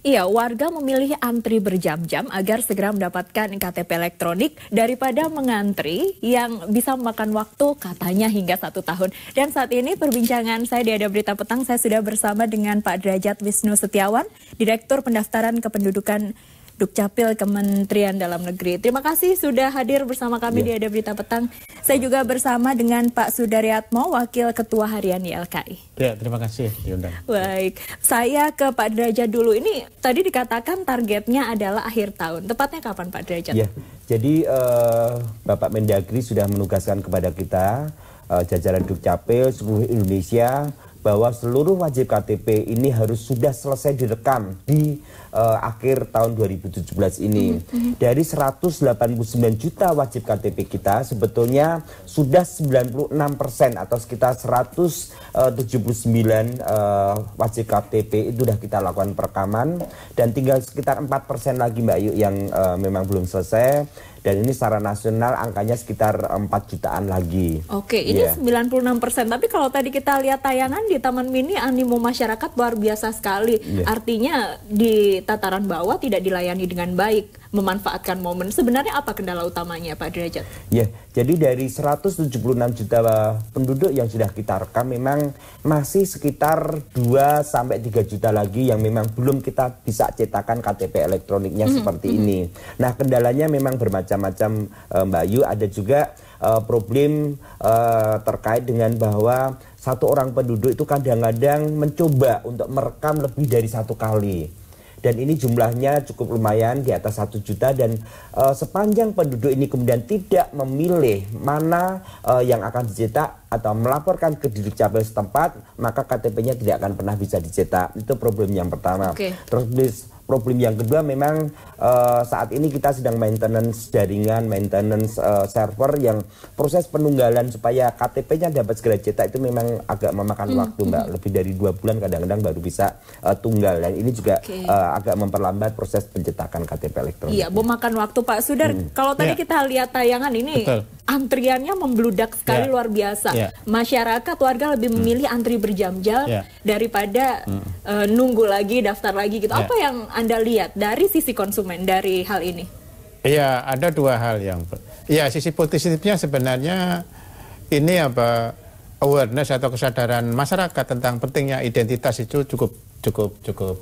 Iya, warga memilih antri berjam-jam agar segera mendapatkan KTP elektronik daripada mengantri yang bisa memakan waktu katanya hingga 1 tahun. Dan saat ini perbincangan saya di Ada Berita Petang, saya sudah bersama dengan Pak Derajat Wisnu Setiawan, Direktur Pendaftaran Kependudukan Dukcapil Kementerian Dalam Negeri. Terima kasih sudah hadir bersama kami di Ada Berita Petang. Saya juga bersama dengan Pak Sudaryatmo, Wakil Ketua Harian YLKI. Ya, terima kasih diundang. Baik, saya ke Pak Derajat dulu. Ini tadi dikatakan targetnya adalah akhir tahun. Tepatnya kapan Pak Derajat? Ya, jadi Bapak Mendagri sudah menugaskan kepada kita, jajaran Dukcapil seluruh Indonesia, bahwa seluruh wajib KTP ini harus sudah selesai direkam di akhir tahun 2017 ini. Dari 189 juta wajib KTP kita sebetulnya sudah 96% atau sekitar 179 wajib KTP itu sudah kita lakukan perekaman, dan tinggal sekitar 4% lagi Mbak Ayu yang memang belum selesai. Dan ini secara nasional angkanya sekitar 4 jutaan lagi. Oke, ini 96%. Tapi kalau tadi kita lihat tayangan di Taman Mini, animo masyarakat luar biasa sekali. Artinya di tataran bawah tidak dilayani dengan baik, memanfaatkan momen. Sebenarnya apa kendala utamanya Pak Derajat? Ya, jadi dari 176 juta penduduk yang sudah kita rekam, memang masih sekitar 2-3 juta lagi yang memang belum kita bisa cetakan KTP elektroniknya seperti ini. Nah, kendalanya memang bermacam-macam Mbak Ayu. Ada juga problem terkait dengan bahwa satu orang penduduk itu kadang-kadang mencoba untuk merekam lebih dari 1 kali. Dan ini jumlahnya cukup lumayan, di atas 1 juta, dan sepanjang penduduk ini kemudian tidak memilih mana yang akan dicetak atau melaporkan ke Dukcapil setempat, maka KTP-nya tidak akan pernah bisa dicetak. Itu problem yang pertama. Terus problem yang kedua, memang saat ini kita sedang maintenance jaringan, maintenance server, yang proses penunggalan supaya KTP-nya dapat segera cetak itu memang agak memakan waktu Mbak. Lebih dari 2 bulan kadang-kadang baru bisa tunggal, dan ini juga agak memperlambat proses pencetakan KTP elektronik. Iya, memakan waktu Pak Sudar. Kalau tadi kita lihat tayangan ini, antriannya membludak sekali, luar biasa. Masyarakat, warga lebih memilih antri berjam-jam daripada nunggu lagi, daftar lagi gitu. Apa yang Anda lihat dari sisi konsumen dari hal ini? Iya, ada 2 hal yang, ya, sisi positifnya sebenarnya ini awareness atau kesadaran masyarakat tentang pentingnya identitas itu cukup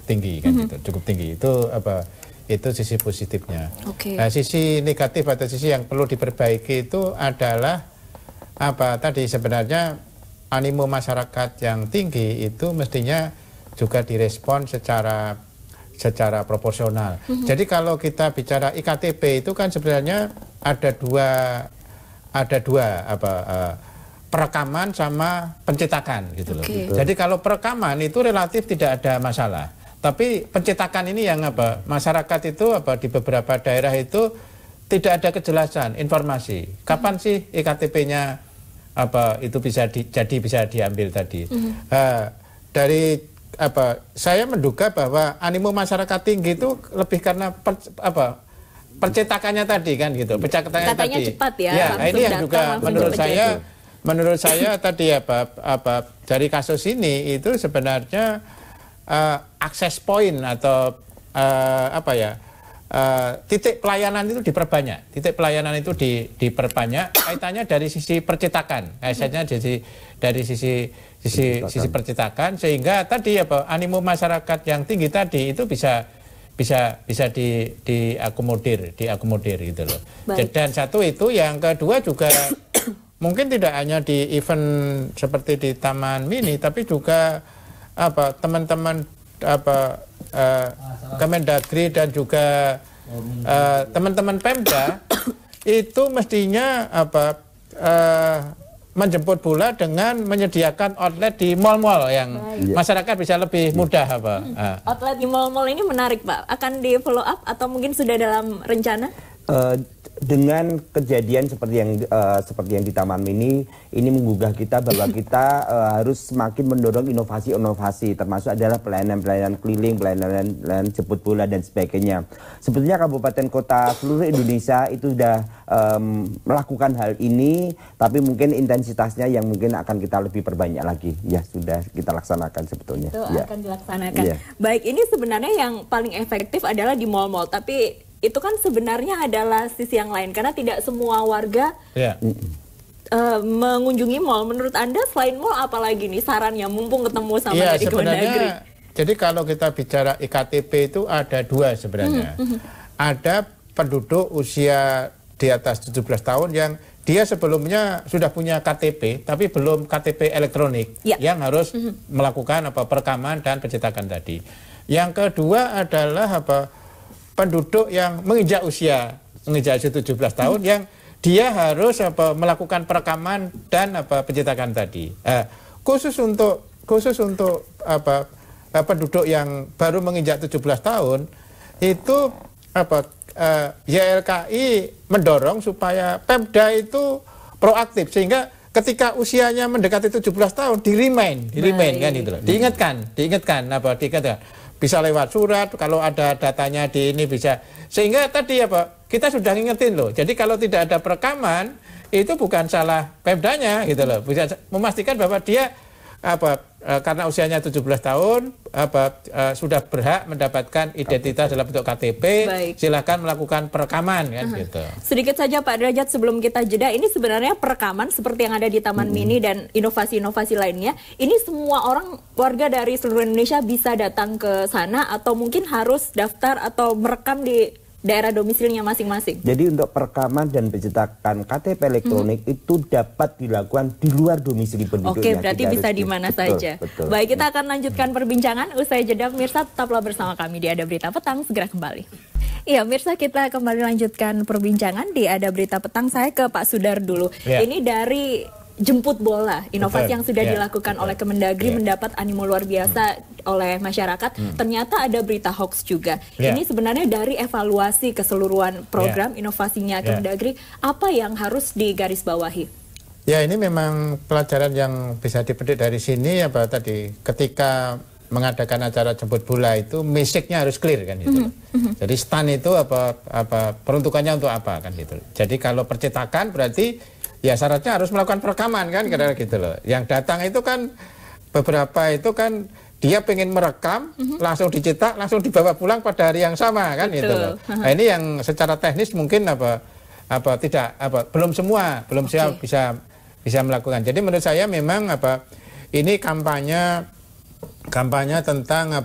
tinggi kan, gitu, cukup tinggi. Itu sisi positifnya. Nah, sisi negatif atau sisi yang perlu diperbaiki itu adalah tadi sebenarnya animo masyarakat yang tinggi itu mestinya juga direspon secara proporsional. Jadi kalau kita bicara iktp itu kan sebenarnya ada dua perekaman sama pencetakan gitu loh. Jadi kalau perekaman itu relatif tidak ada masalah. Tapi pencetakan ini yang masyarakat itu di beberapa daerah itu tidak ada kejelasan informasi. Kapan sih iktp-nya itu bisa diambil tadi. Dari saya menduga bahwa animo masyarakat tinggi itu lebih karena percetakannya tadi kan gitu. Percetakannya katanya tadi cepat ya. Ya, ini yang juga menurut saya tadi dari kasus ini itu sebenarnya akses point atau titik pelayanan itu diperbanyak. Titik pelayanan itu diperbanyak kaitannya dari sisi percetakan. Kaitannya dari sisi percetakan, sehingga tadi animo masyarakat yang tinggi tadi itu bisa diakomodir gitu loh. Dan satu itu, yang kedua juga mungkin tidak hanya di event seperti di Taman Mini, tapi juga teman-teman Kemendagri dan juga teman-teman Pemda itu mestinya menjemput bola dengan menyediakan outlet di mal-mal yang masyarakat bisa lebih mudah Outlet di mal-mal ini menarik Pak. Akan di follow up atau mungkin sudah dalam rencana? dengan kejadian seperti yang di Taman Mini ini menggugah kita bahwa kita harus semakin mendorong inovasi-inovasi, termasuk adalah pelayanan-pelayanan keliling, pelayanan jemput bola dan sebagainya. Sebetulnya kabupaten kota seluruh Indonesia itu sudah melakukan hal ini, tapi mungkin intensitasnya yang mungkin akan kita lebih perbanyak lagi. Ya sudah kita laksanakan sebetulnya. Itu ya. akan dilaksanakan. Ya. Baik, ini sebenarnya yang paling efektif adalah di mal-mal, tapi itu kan sebenarnya adalah sisi yang lain karena tidak semua warga mengunjungi mal. Menurut Anda selain mal apalagi nih sarannya mumpung ketemu sama dari Kemendagri? Jadi kalau kita bicara iktp itu ada dua sebenarnya. Ada penduduk usia di atas 17 tahun yang dia sebelumnya sudah punya KTP tapi belum KTP elektronik yang harus melakukan perekaman dan pencetakan tadi. Yang kedua adalah penduduk yang menginjak usia 17 tahun yang dia harus melakukan perekaman dan pencetakan tadi. Khusus untuk penduduk yang baru menginjak 17 tahun itu YLKI mendorong supaya Pemda itu proaktif sehingga ketika usianya mendekati 17 tahun di-remind kan itu loh. Diingatkan bisa lewat surat, kalau ada datanya di ini bisa. Sehingga tadi kita sudah ngingetin loh. Jadi kalau tidak ada perekaman, itu bukan salah Pemdanya gitu loh. Bisa memastikan bahwa dia karena usianya 17 tahun sudah berhak mendapatkan identitas dalam bentuk KTP. Baik. Silakan melakukan perekaman kan gitu. Sedikit saja Pak Derajat sebelum kita jeda, ini sebenarnya perekaman seperti yang ada di Taman Mini dan inovasi-inovasi lainnya, ini semua orang warga dari seluruh Indonesia bisa datang ke sana atau mungkin harus daftar atau merekam di daerah domisilinya masing-masing. Jadi untuk perekaman dan pencetakan KTP elektronik itu dapat dilakukan di luar domisili penduduk. Oke, berarti bisa di mana saja. Betul. Baik, kita akan lanjutkan perbincangan usai jeda. Mirsa, tetaplah bersama kami di Ada Berita Petang, segera kembali. Iya, Mirsa, kita kembali lanjutkan perbincangan di Ada Berita Petang. Saya ke Pak Sudar dulu. Ini dari jemput bola, inovasi yang sudah dilakukan oleh Kemendagri mendapat animo luar biasa oleh masyarakat. Ternyata ada berita hoax juga. Ini sebenarnya dari evaluasi keseluruhan program inovasinya Kemendagri, apa yang harus digarisbawahi? Ya, ini memang pelajaran yang bisa dipetik dari sini tadi ketika mengadakan acara jemput bola itu message-nya harus clear kan gitu. Jadi stand itu peruntukannya untuk apa kan gitu. Jadi kalau percetakan berarti ya syaratnya harus melakukan perekaman kan kira-kira gitu loh. Yang datang itu kan beberapa itu kan dia pengen merekam, langsung dicetak, langsung dibawa pulang pada hari yang sama kan gitu loh. Nah, ini yang secara teknis mungkin belum semua bisa melakukan. Jadi menurut saya memang ini kampanye tentang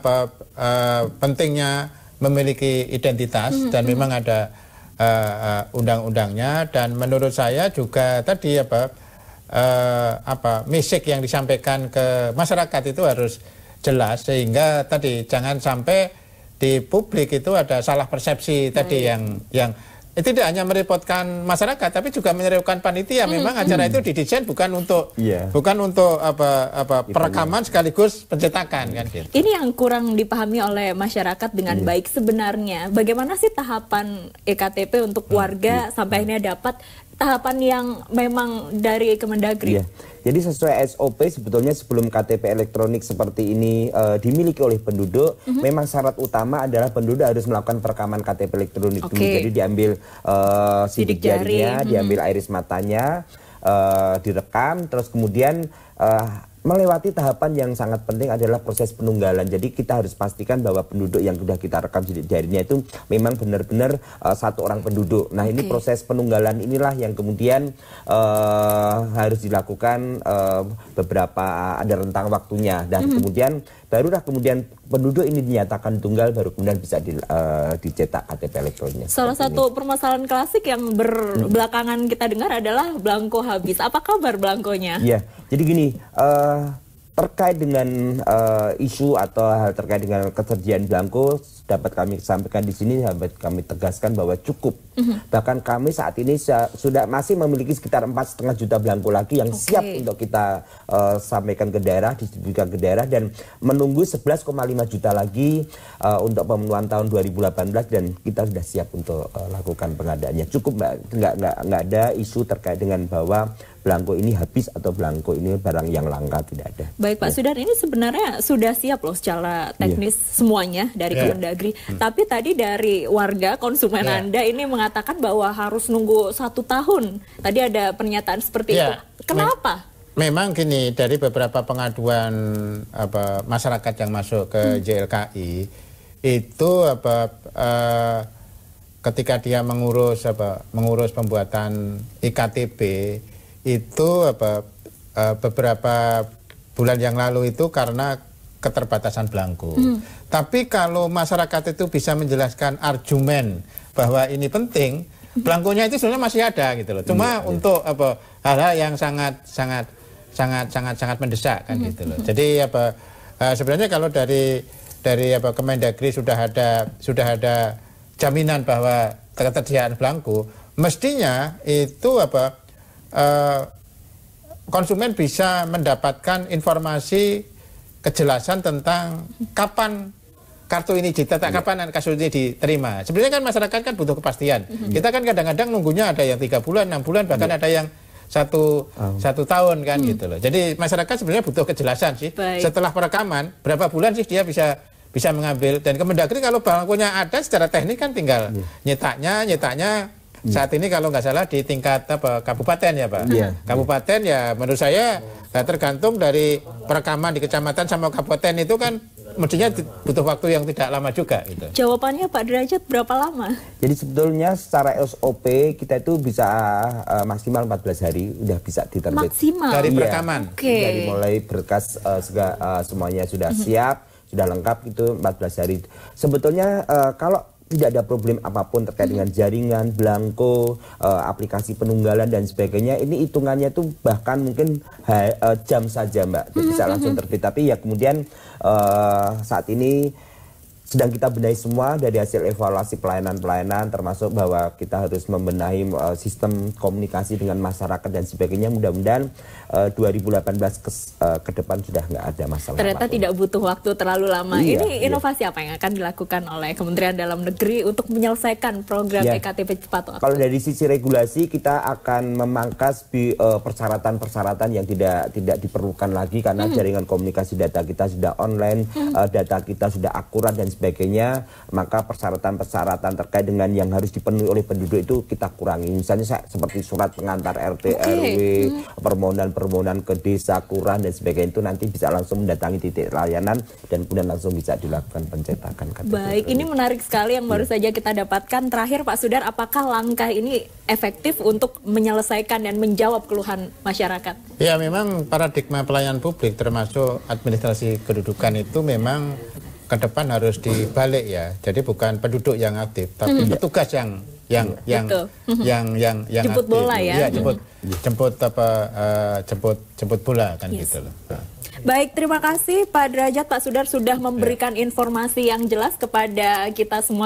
pentingnya memiliki identitas dan memang ada undang-undangnya, dan menurut saya juga tadi message yang disampaikan ke masyarakat itu harus jelas sehingga tadi jangan sampai di publik itu ada salah persepsi tadi yang tidak hanya merepotkan masyarakat tapi juga merepotkan panitia. Memang acara itu didesain bukan untuk perekaman sekaligus pencetakan kan gitu. Ini yang kurang dipahami oleh masyarakat dengan baik sebenarnya. Bagaimana sih tahapan EKTP untuk warga sampai akhirnya dapat tahapan yang memang dari Kemendagri? Jadi sesuai SOP sebetulnya sebelum KTP elektronik seperti ini dimiliki oleh penduduk, memang syarat utama adalah penduduk harus melakukan perekaman KTP elektronik dulu. Jadi diambil sidik jarinya, diambil iris matanya, direkam, terus kemudian melewati tahapan yang sangat penting adalah proses penunggalan. Jadi kita harus pastikan bahwa penduduk yang sudah kita rekam sidik jarinya itu memang benar-benar satu orang penduduk. Nah ini proses penunggalan inilah yang kemudian harus dilakukan beberapa ada rentang waktunya. Dan kemudian barulah penduduk ini dinyatakan tunggal, baru kemudian bisa dicetak KTP elektroniknya. Salah satu permasalahan klasik yang belakangan kita dengar adalah belangko habis. Apa kabar belangkonya? Iya, jadi gini, terkait dengan isu atau hal terkait dengan ketersediaan belangko dapat kami sampaikan di sini, dapat kami tegaskan bahwa cukup. Bahkan kami saat ini sudah masih memiliki sekitar 4,5 juta belangko lagi yang siap untuk kita sampaikan ke daerah, distribusikan ke daerah, dan menunggu 11,5 juta lagi untuk pemenuhan tahun 2018, dan kita sudah siap untuk lakukan pengadaannya. Cukup, Mbak, nggak ada isu terkait dengan bahwa belangko ini habis atau belangko ini barang yang langka, tidak ada. Baik Pak Sudar, ini sebenarnya sudah siap loh secara teknis semuanya dari Kemendagri. Tapi tadi dari warga konsumen Anda ini mengatakan bahwa harus nunggu 1 tahun. Tadi ada pernyataan seperti itu. Kenapa? Memang gini, dari beberapa pengaduan masyarakat yang masuk ke JLKI itu ketika dia mengurus pembuatan IKTP itu beberapa bulan yang lalu itu karena keterbatasan belangko. Tapi kalau masyarakat itu bisa menjelaskan argumen bahwa ini penting, belangkonya itu sebenarnya masih ada gitu loh. Cuma untuk hal-hal yang sangat mendesak kan gitu loh. Jadi sebenarnya kalau dari Kemendagri sudah ada jaminan bahwa ketersediaan belangko, mestinya itu konsumen bisa mendapatkan informasi kejelasan tentang kapan kartu ini kapan kasus ini diterima. Sebenarnya kan masyarakat kan butuh kepastian. Kita kan kadang-kadang nunggunya ada yang 3 bulan, 6 bulan, bahkan ada yang satu tahun kan gitu loh. Jadi masyarakat sebenarnya butuh kejelasan sih. Setelah perekaman berapa bulan sih dia bisa mengambil, dan Kemendagri kalau belangkonya ada secara teknik kan tinggal nyetaknya saat ini kalau nggak salah di tingkat kabupaten ya Pak. Kabupaten ya menurut saya tergantung dari perekaman di kecamatan sama kabupaten itu kan mestinya butuh waktu yang tidak lama juga gitu. Jawabannya Pak Derajat berapa lama? Jadi sebetulnya secara SOP kita itu bisa maksimal 14 hari udah bisa diterbit. Maksimal? Dari perekaman? Dari mulai berkas semuanya sudah siap, sudah lengkap, itu 14 hari. Sebetulnya kalau tidak ada problem apapun terkait dengan jaringan, belangko, aplikasi penunggalan dan sebagainya, ini hitungannya tuh bahkan mungkin jam saja Mbak, bisa langsung terbit. Tapi ya kemudian saat ini sedang kita benahi semua dari hasil evaluasi pelayanan-pelayanan, termasuk bahwa kita harus membenahi sistem komunikasi dengan masyarakat dan sebagainya. Mudah-mudahan 2018 ke depan sudah nggak ada masalah. Ternyata tidak butuh waktu terlalu lama. Ini inovasi apa yang akan dilakukan oleh Kementerian Dalam Negeri untuk menyelesaikan program EKTP cepat waktu? Kalau dari sisi regulasi kita akan memangkas persyaratan-persyaratan yang tidak diperlukan lagi karena jaringan komunikasi data kita sudah online, data kita sudah akurat dan sebagainya, maka persyaratan-persyaratan terkait dengan yang harus dipenuhi oleh penduduk itu kita kurangi. Misalnya seperti surat pengantar RT, RW, permohonan ke desa, kelurahan dan sebagainya, itu nanti bisa langsung mendatangi titik layanan dan kemudian langsung bisa dilakukan pencetakan KTP. Baik, ini menarik sekali yang baru saja kita dapatkan. Terakhir Pak Sudar, apakah langkah ini efektif untuk menyelesaikan dan menjawab keluhan masyarakat? Ya, memang paradigma pelayanan publik termasuk administrasi kedudukan itu memang ke depan harus dibalik ya. Jadi bukan penduduk yang aktif, tapi petugas yang jemput aktif. Bola ya. Jemput bola kan gitu loh. Baik, terima kasih Pak Derajat, Pak Sudar sudah memberikan informasi yang jelas kepada kita semua.